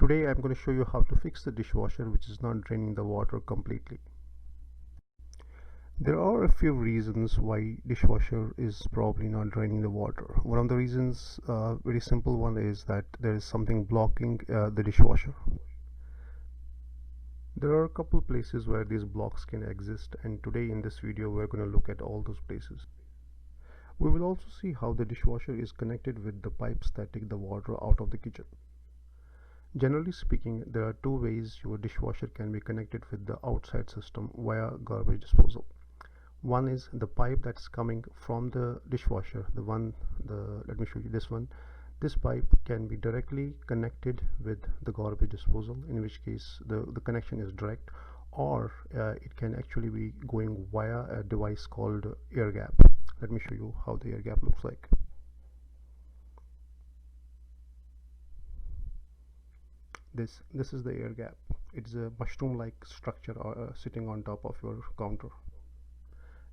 Today I'm going to show you how to fix the dishwasher which is not draining the water completely. There are a few reasons why dishwasher is probably not draining the water. One of the reasons, very simple one, is that there is something blocking the dishwasher. There are a couple places where these blocks can exist, and today in this video we're going to look at all those places. We will also see how the dishwasher is connected with the pipes that take the water out of the kitchen. Generally speaking, there are two ways your dishwasher can be connected with the outside system via garbage disposal. One is the pipe that's coming from the dishwasher, let me show you this one. This pipe can be directly connected with the garbage disposal, in which case the connection is direct, or it can actually be going via a device called air gap. Let me show you how the air gap looks like. This is the air gap. It's a mushroom like structure sitting on top of your counter.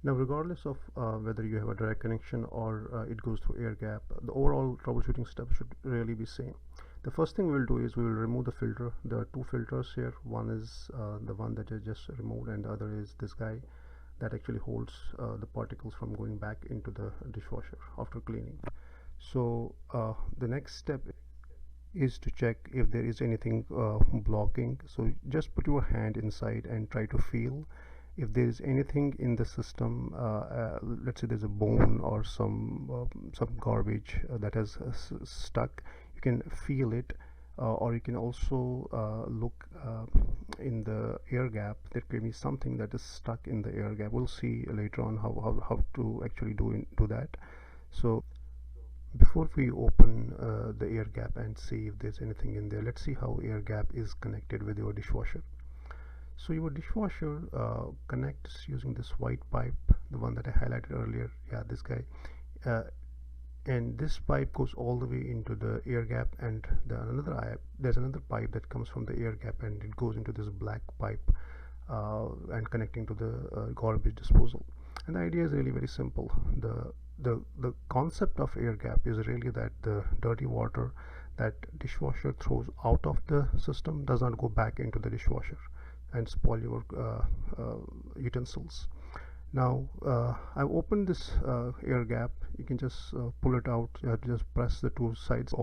Now, regardless of whether you have a direct connection or it goes through air gap, the overall troubleshooting steps should really be same. The first thing we will do is we will remove the filter. There are two filters here. One is the one that I just removed, and the other is this guy that actually holds the particles from going back into the dishwasher after cleaning. So the next step is to check if there is anything blocking. So just put your hand inside and try to feel if there is anything in the system. Let's say there's a bone or some garbage that has stuck. You can feel it, or you can also look in the air gap. There can be something that is stuck in the air gap. We'll see later on how to actually do that. So before we open the air gap and see if there's anything in there, let's see how air gap is connected with your dishwasher. So your dishwasher connects using this white pipe, the one that I highlighted earlier. Yeah, this guy. And this pipe goes all the way into the air gap, and there's another pipe that comes from the air gap and it goes into this black pipe and connecting to the garbage disposal. And the idea is really very simple. The concept of air gap is really that the dirty water that dishwasher throws out of the system does not go back into the dishwasher and spoil your utensils. Now I've opened this air gap. You can just pull it out. You have to just press the two sides,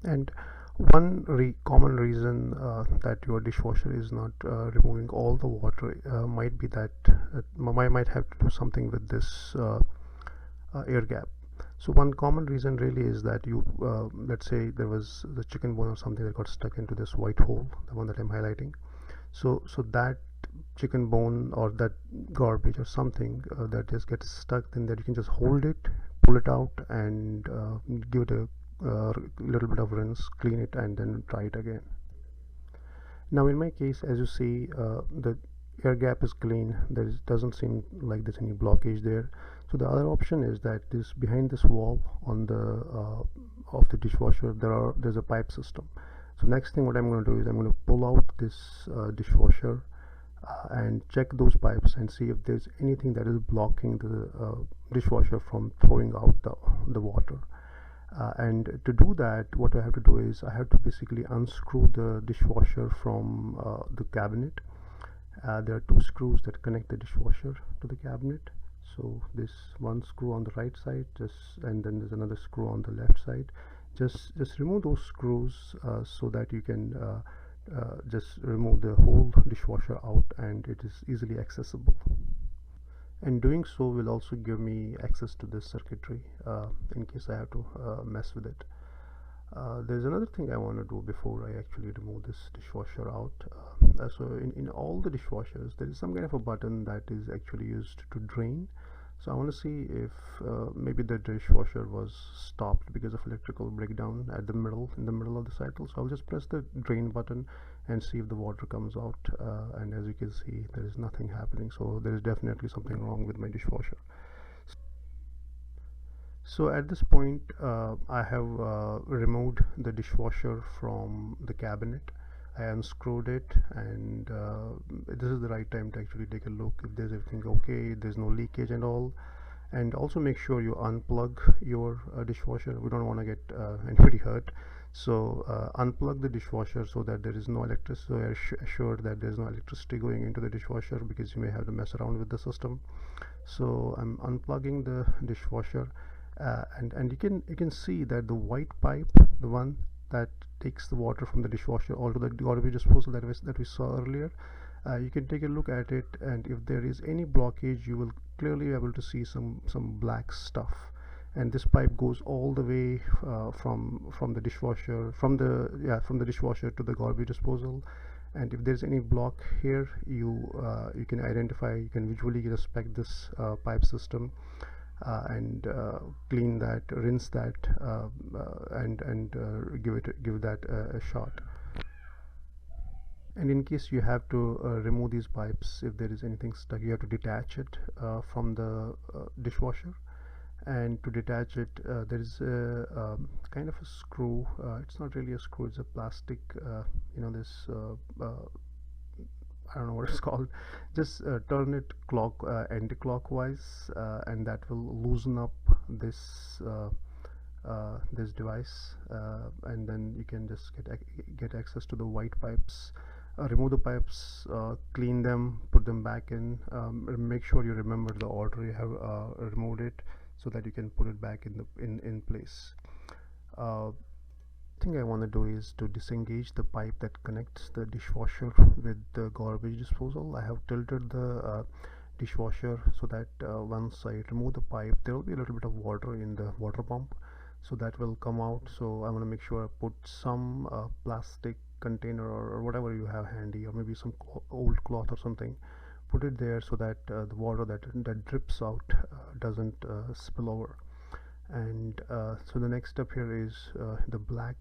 and one common reason that your dishwasher is not removing all the water might be that might have to do something with this air gap. So one common reason really is that you let's say there was the chicken bone or something that got stuck into this white hole, the one that I'm highlighting. So that chicken bone or that garbage or something that just gets stuck, then that you can just hold it, pull it out, and give it a little bit of rinse, clean it, and then try it again. Now in my case, as you see, the air gap is clean. Doesn't seem like there's any blockage there. So the other option is that behind this wall on the of the dishwasher there's a pipe system. So next thing what I'm going to do is I'm going to pull out this dishwasher and check those pipes and see if there's anything that is blocking the dishwasher from throwing out the water. And to do that, what I have to do is I have to basically unscrew the dishwasher from the cabinet. There are two screws that connect the dishwasher to the cabinet. So this one screw on the right side, and then there's another screw on the left side. Just remove those screws so that you can just remove the whole dishwasher out, and it is easily accessible. And doing so will also give me access to this circuitry in case I have to mess with it. There's another thing I want to do before I actually remove this dishwasher out. So in all the dishwashers there is some kind of a button that is actually used to drain. So I want to see if maybe the dishwasher was stopped because of electrical breakdown in the middle of the cycle. So I'll just press the drain button and see if the water comes out, and as you can see, there is nothing happening. So there is definitely something wrong with my dishwasher. So at this point I have removed the dishwasher from the cabinet. I unscrewed it, and this is the right time to actually take a look if there's everything okay, there's no leakage and all. And also make sure you unplug your dishwasher. We don't want to get anybody hurt. So unplug the dishwasher so that there is no electricity, so you're assured that there's no electricity going into the dishwasher, because you may have to mess around with the system. So I'm unplugging the dishwasher, and you can see that the white pipe, the one that takes the water from the dishwasher all to the garbage disposal that we saw earlier, you can take a look at it, and if there is any blockage, you will clearly be able to see some black stuff. And this pipe goes all the way from the dishwasher, from the dishwasher to the garbage disposal. And if there's any block here, you can identify, you can visually inspect this pipe system, and clean that, rinse that, and give that a shot. And in case you have to remove these pipes, if there is anything stuck, you have to detach it from the dishwasher. And to detach it, there is a kind of a screw. It's not really a screw, it's a plastic, this I don't know what it's called. Just turn it anti-clockwise, and that will loosen up this device, and then you can just get access to the white pipes. Remove the pipes, clean them, put them back in. Make sure you remember the order you have removed it, so that you can put it back in place. Thing I want to do is to disengage the pipe that connects the dishwasher with the garbage disposal. I have tilted the dishwasher so that once I remove the pipe, there will be a little bit of water in the water pump, so that will come out. So I want to make sure I put some plastic container or whatever you have handy, or maybe some old cloth or something, put it there so that the water that drips out doesn't spill over. And so the next step here is the black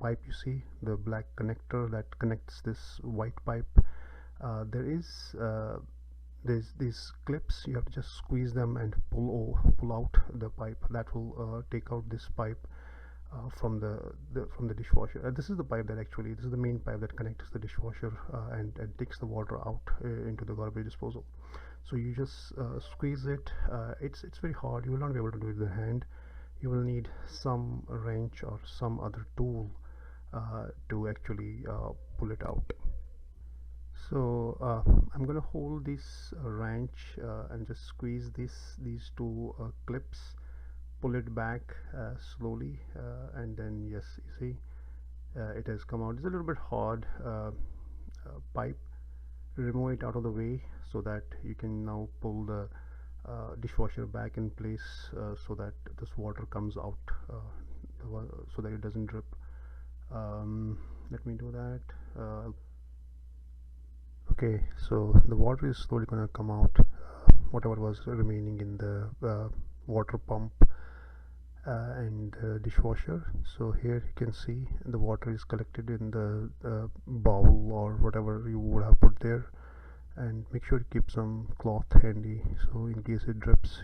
pipe. You see the black connector that connects this white pipe. There's these clips. You have to just squeeze them and pull out the pipe. That will take out this pipe from the dishwasher. This is the pipe this is the main pipe that connects the dishwasher and takes the water out into the garbage disposal. So you just squeeze it. It's very hard. You will not be able to do it with the hand. You will need some wrench or some other tool to actually pull it out. So I'm going to hold this wrench and just squeeze these two clips, pull it back slowly, and then yes, you see it has come out. It's a little bit hard pipe. Remove it out of the way so that you can now pull the dishwasher back in place, so that this water comes out, so that it doesn't drip. Let me do that. Okay, so the water is slowly going to come out, whatever was remaining in the water pump and dishwasher. So here you can see the water is collected in the bowl or whatever you would have put there, and make sure you keep some cloth handy so in case it drips.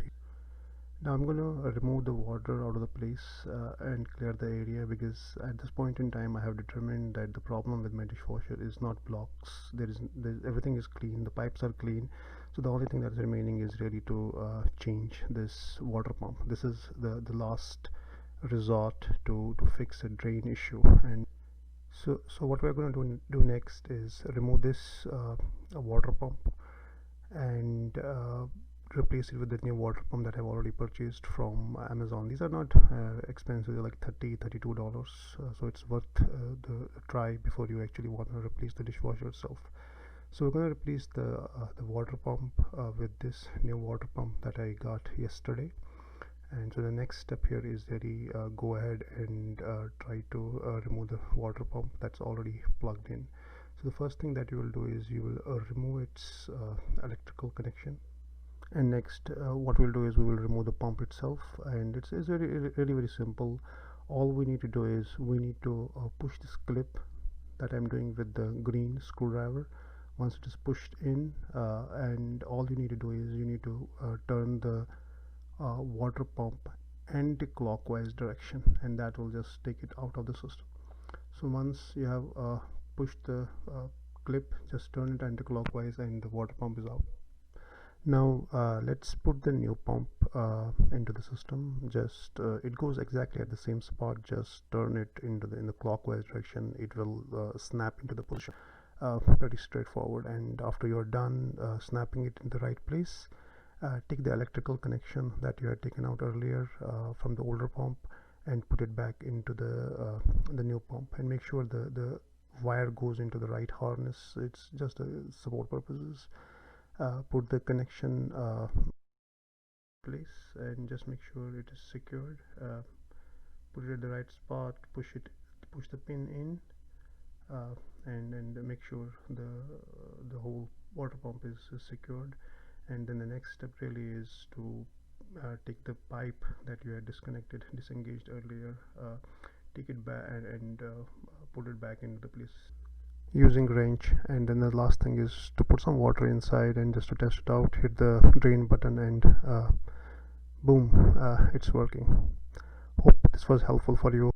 Now I'm going to remove the water out of the place and clear the area, because at this point in time I have determined that the problem with my dishwasher is not blocks. Everything is clean, the pipes are clean, so the only thing that is remaining is really to change this water pump. This is the last resort to fix a drain issue. And so what we're going to do next is remove this water pump and replace it with the new water pump that I've already purchased from Amazon. These are not expensive, they're like $32, so it's worth the try before you actually want to replace the dishwasher itself. So we're going to replace the water pump with this new water pump that I got yesterday. And so the next step here is really go ahead and try to remove the water pump that's already plugged in. So the first thing that you will do is you will remove its electrical connection. And next what we'll do is we will remove the pump itself, and it's really very simple. All we need to do is we need to push this clip that I'm doing with the green screwdriver. Once it is pushed in, and all you need to do is you need to turn the water pump anti-clockwise direction, and that will just take it out of the system. So once you have pushed the clip, just turn it anti-clockwise and the water pump is out. Now let's put the new pump into the system. Just it goes exactly at the same spot. Just turn it into the in the clockwise direction. It will snap into the position. Pretty straightforward. And after you're done snapping it in the right place, take the electrical connection that you had taken out earlier from the older pump and put it back into the new pump, and make sure the wire goes into the right harness. It's just support purposes. Put the connection place and just make sure it is secured. Put it at the right spot, push the pin in, and make sure the whole water pump is secured. And then the next step really is to take the pipe that you had disengaged earlier, take it back and put it back into the place using wrench. And then the last thing is to put some water inside and just to test it out, hit the drain button and boom, it's working. Hope this was helpful for you.